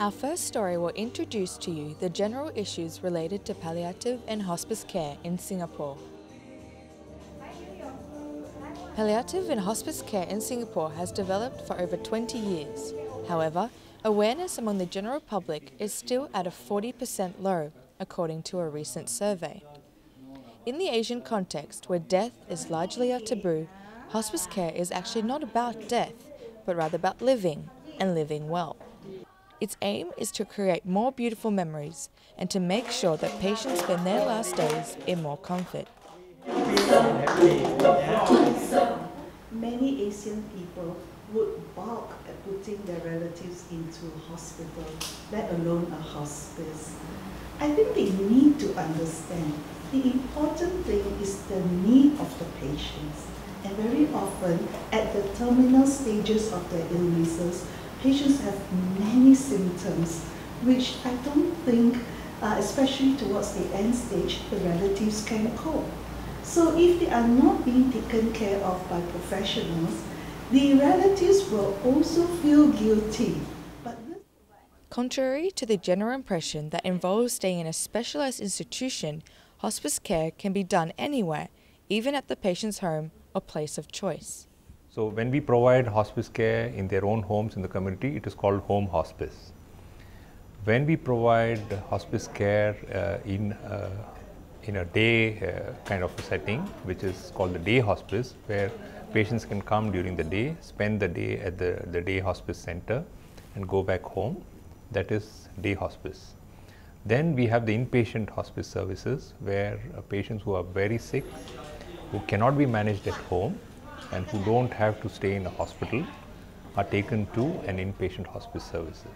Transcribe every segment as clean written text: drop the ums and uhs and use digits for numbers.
Our first story will introduce to you the general issues related to palliative and hospice care in Singapore. Palliative and hospice care in Singapore has developed for over 20 years. However, awareness among the general public is still at a 40% low, according to a recent survey. In the Asian context, where death is largely a taboo, hospice care is actually not about death, but rather about living, and living well. Its aim is to create more beautiful memories and to make sure that patients spend their last days in more comfort. Many Asian people would balk at putting their relatives into a hospital, let alone a hospice. I think they need to understand the important thing is the need of the patients. And very often, at the terminal stages of their illnesses, patients have many symptoms, which I don't think, especially towards the end stage, the relatives can cope. So if they are not being taken care of by professionals, the relatives will also feel guilty. Contrary to the general impression that involves staying in a specialized institution, hospice care can be done anywhere, even at the patient's home or place of choice. So when we provide hospice care in their own homes in the community, it is called home hospice. When we provide hospice care in a day kind of a setting, which is called the day hospice, where patients can come during the day, spend the day at the day hospice center and go back home, that is day hospice. Then we have the inpatient hospice services, where patients who are very sick, who cannot be managed at home and who don't have to stay in a hospital are taken to an inpatient hospice services.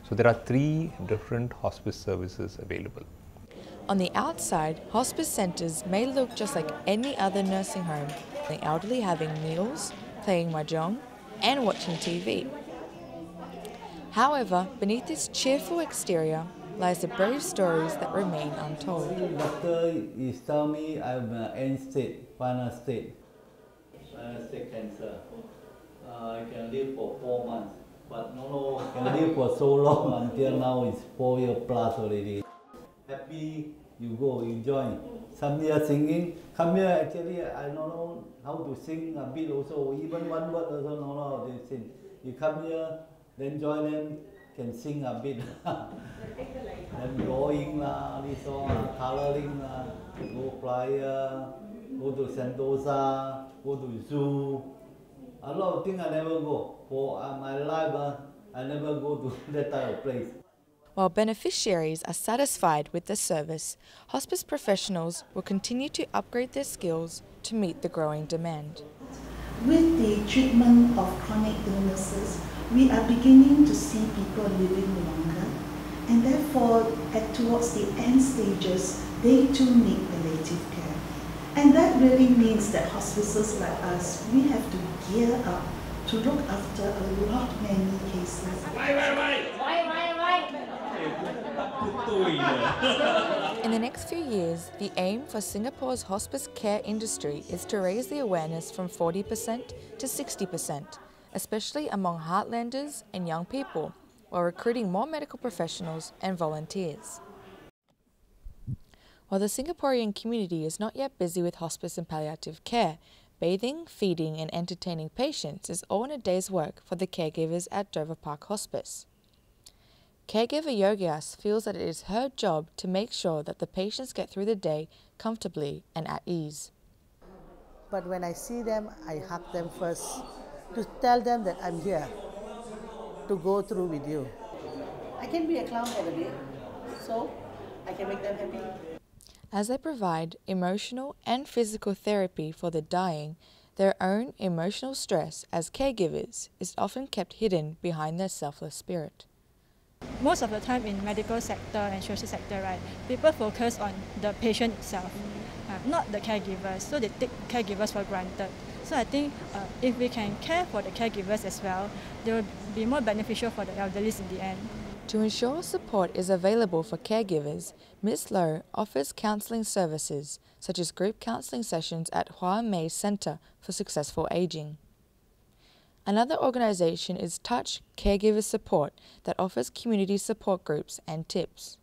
So there are 3 different hospice services available. On the outside, hospice centres may look just like any other nursing home, the elderly having meals, playing mahjong and watching TV. However, beneath this cheerful exterior lies the brave stories that remain untold. The doctor is telling me I'm end stage, final stage cancer. I can live for 4 months, but no, I can live for so long until now it's 4 years plus already. Happy, you go, you join. Some here singing, come here actually I don't know how to sing a bit also, even one word also don't know how to sing. You come here, then join them, can sing a bit. Then drawing lah, this all, coloring lah, go flyer, go to Sentosa, go to zoo. A lot of things I never go. For my life, I never go to that type of place. While beneficiaries are satisfied with the service, hospice professionals will continue to upgrade their skills to meet the growing demand. With the treatment of chronic illnesses, we are beginning to see people living longer, and therefore, towards the end stages, they too need palliative care. And that really means that hospices like us, we have to gear up to look after a lot many cases. In the next few years, the aim for Singapore's hospice care industry is to raise the awareness from 40% to 60%, especially among heartlanders and young people, while recruiting more medical professionals and volunteers. While the Singaporean community is not yet busy with hospice and palliative care, bathing, feeding and entertaining patients is all in a day's work for the caregivers at Dover Park Hospice. Caregiver Yogias feels that it is her job to make sure that the patients get through the day comfortably and at ease. But when I see them, I hug them first to tell them that I'm here to go through with you. I can be a clown for the day, so I can make them happy. As they provide emotional and physical therapy for the dying, their own emotional stress as caregivers is often kept hidden behind their selfless spirit. Most of the time in medical sector and social sector, right, people focus on the patient itself, not the caregivers, so they take caregivers for granted. So I think if we can care for the caregivers as well, they will be more beneficial for the elderly in the end. To ensure support is available for caregivers, Ms. Low offers counselling services such as group counselling sessions at Hua Mei Centre for Successful Ageing. Another organisation is Touch Caregiver Support that offers community support groups and tips.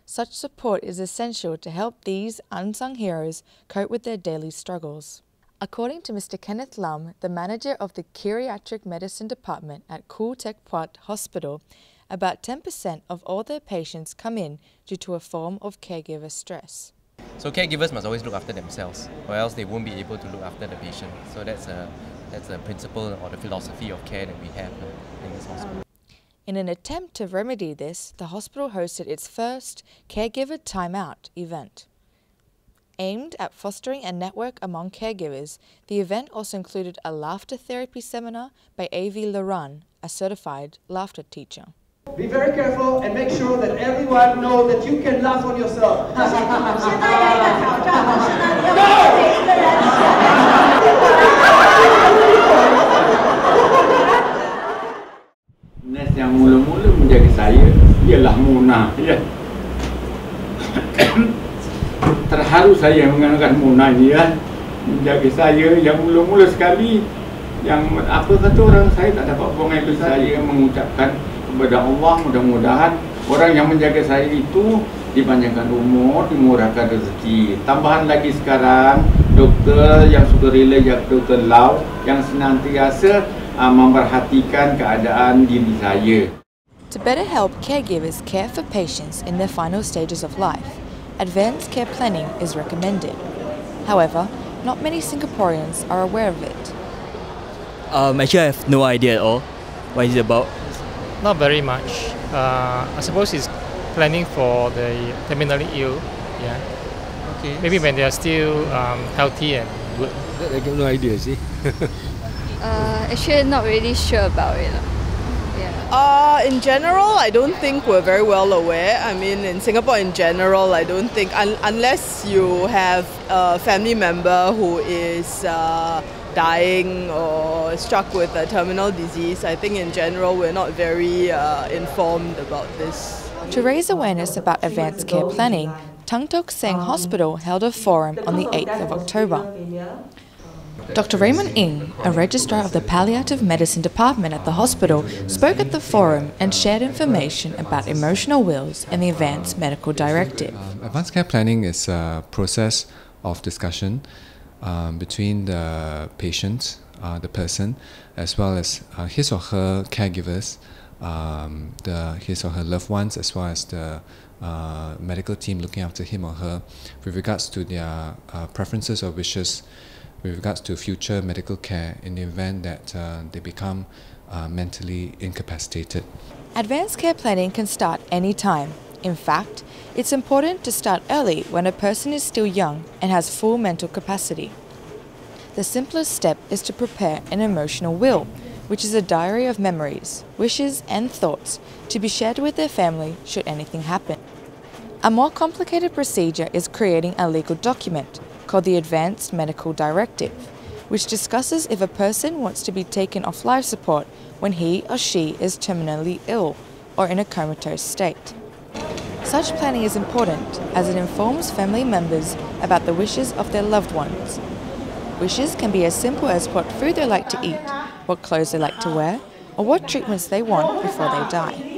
Such support is essential to help these unsung heroes cope with their daily struggles. According to Mr. Kenneth Lam, the manager of the Geriatric Medicine Department at Khoo Teck Puat Hospital, about 10% of all their patients come in due to a form of caregiver stress. So caregivers must always look after themselves, or else they won't be able to look after the patient. So that's the principle or the philosophy of care that we have in this hospital. In an attempt to remedy this, the hospital hosted its first Caregiver Timeout event. Aimed at fostering a network among caregivers, the event also included a laughter therapy seminar by A.V. Laran, a certified laughter teacher. Be very careful and make sure that everyone knows that you can laugh on yourself. Nurse yang mula-mula menjaga saya ialah Mona, ya. Terharu saya mengenalkan Mona ni, ya. Menjaga saya yang mula-mula sekali, yang apa kata orang, saya tak dapat buang air besar. Saya mengucapkan kepada Allah, mudah-mudahan orang yang menjaga saya itu dipanjangkan umur, dimurahkan rezeki. Tambahan lagi sekarang, doktor yang suka rela, Dr. Lau, yang senantiasa memperhatikan keadaan diri saya. To better help caregivers care for patients in their final stages of life, advanced care planning is recommended. However, not many Singaporeans are aware of it. Actually, I have no idea at all what it's about. Not very much. I suppose it's planning for the terminally ill. Yeah. Okay. Maybe when they are still healthy and good. I got no idea, see. Actually, not really sure about it. In general, I don't think we're very well aware. I mean, in Singapore in general, I don't think, unless you have a family member who is dying or struck with a terminal disease, I think in general we're not very informed about this. To raise awareness about advanced care planning, Tung Tok Seng Hospital held a forum on the 8th of October. Dr. Raymond Ng, a registrar of the Palliative Medicine Department at the hospital, spoke at the forum and shared information about emotional wills and the Advanced Medical Directive. Advanced care planning is a process of discussion between the patient, the person, as well as his or her caregivers, his or her loved ones, as well as the medical team looking after him or her, with regards to their preferences or wishes, with regards to future medical care in the event that they become mentally incapacitated. Advanced care planning can start any time. In fact, it's important to start early when a person is still young and has full mental capacity. The simplest step is to prepare an emotional will, which is a diary of memories, wishes and thoughts to be shared with their family should anything happen. A more complicated procedure is creating a legal document called the Advanced Medical Directive, which discusses if a person wants to be taken off life support when he or she is terminally ill or in a comatose state. Such planning is important as it informs family members about the wishes of their loved ones. Wishes can be as simple as what food they like to eat, what clothes they like to wear, or what treatments they want before they die.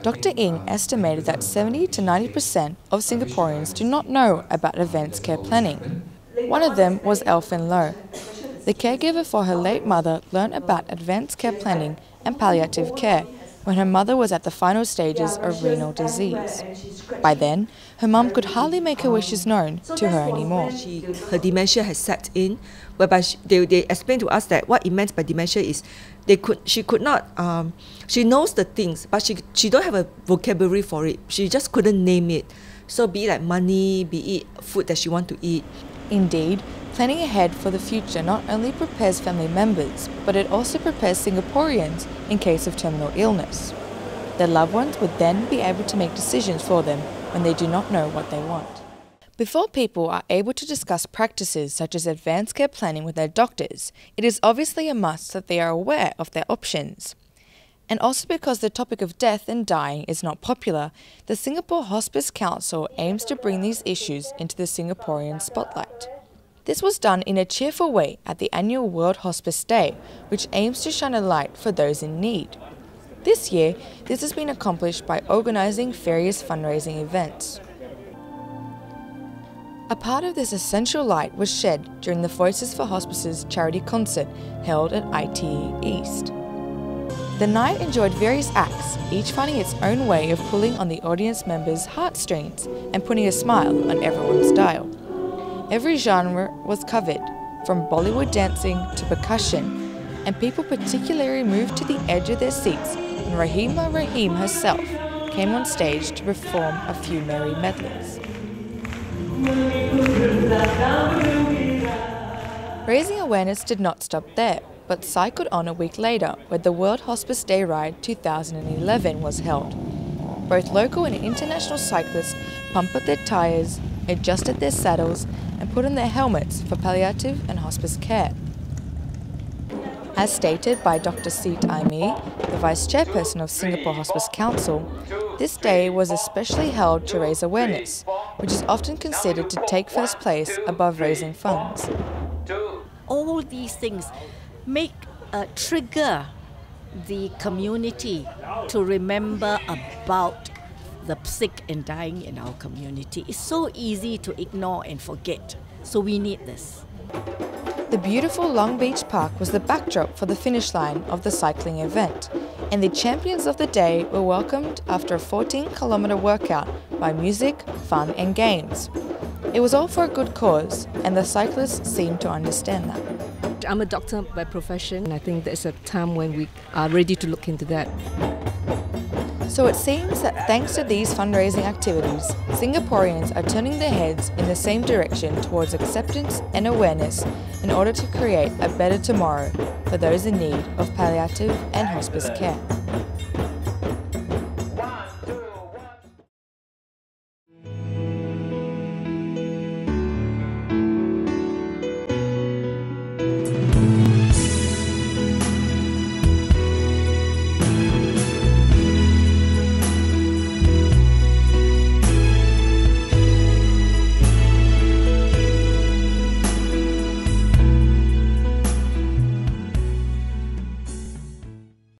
Dr. Ng estimated that 70 to 90% of Singaporeans do not know about advanced care planning. One of them was Elphin Low. The caregiver for her late mother learned about advanced care planning and palliative care when her mother was at the final stages of renal disease. By then, her mum could hardly make her wishes known to her anymore. Her dementia has set in, whereby they explained to us that what it meant by dementia is she could not, she knows the things, but she don't have a vocabulary for it. She just couldn't name it. So be it like money, be it food that she want to eat. Indeed, planning ahead for the future not only prepares family members, but it also prepares Singaporeans in case of terminal illness. Their loved ones would then be able to make decisions for them when they do not know what they want. Before people are able to discuss practices such as advanced care planning with their doctors, it is obviously a must that they are aware of their options. And also because the topic of death and dying is not popular, the Singapore Hospice Council aims to bring these issues into the Singaporean spotlight. This was done in a cheerful way at the annual World Hospice Day, which aims to shine a light for those in need. This year, this has been accomplished by organising various fundraising events. A part of this essential light was shed during the Voices for Hospice's charity concert held at ITE East. The night enjoyed various acts, each finding its own way of pulling on the audience members' heartstrings and putting a smile on everyone's dial. Every genre was covered, from Bollywood dancing to percussion, and people particularly moved to the edge of their seats when Rahima Rahim herself came on stage to perform a few merry medleys. Raising awareness did not stop there, but cycled on a week later when the World Hospice Day Ride 2011 was held. Both local and international cyclists pumped up their tyres, adjusted their saddles, and put on their helmets for palliative and hospice care. As stated by Dr. Seet Aimi, the Vice Chairperson of Singapore Hospice Council, this day was especially held to raise awareness, which is often considered to take first place above raising funds. All these things trigger the community to remember about the sick and dying in our community. It's so easy to ignore and forget, so we need this. The beautiful Long Beach Park was the backdrop for the finish line of the cycling event, and the champions of the day were welcomed after a 14-kilometre workout by music, fun and games. It was all for a good cause, and the cyclists seemed to understand that. I'm a doctor by profession, and I think there's a time when we are ready to look into that. So it seems that thanks to these fundraising activities, Singaporeans are turning their heads in the same direction towards acceptance and awareness in order to create a better tomorrow for those in need of palliative and hospice care.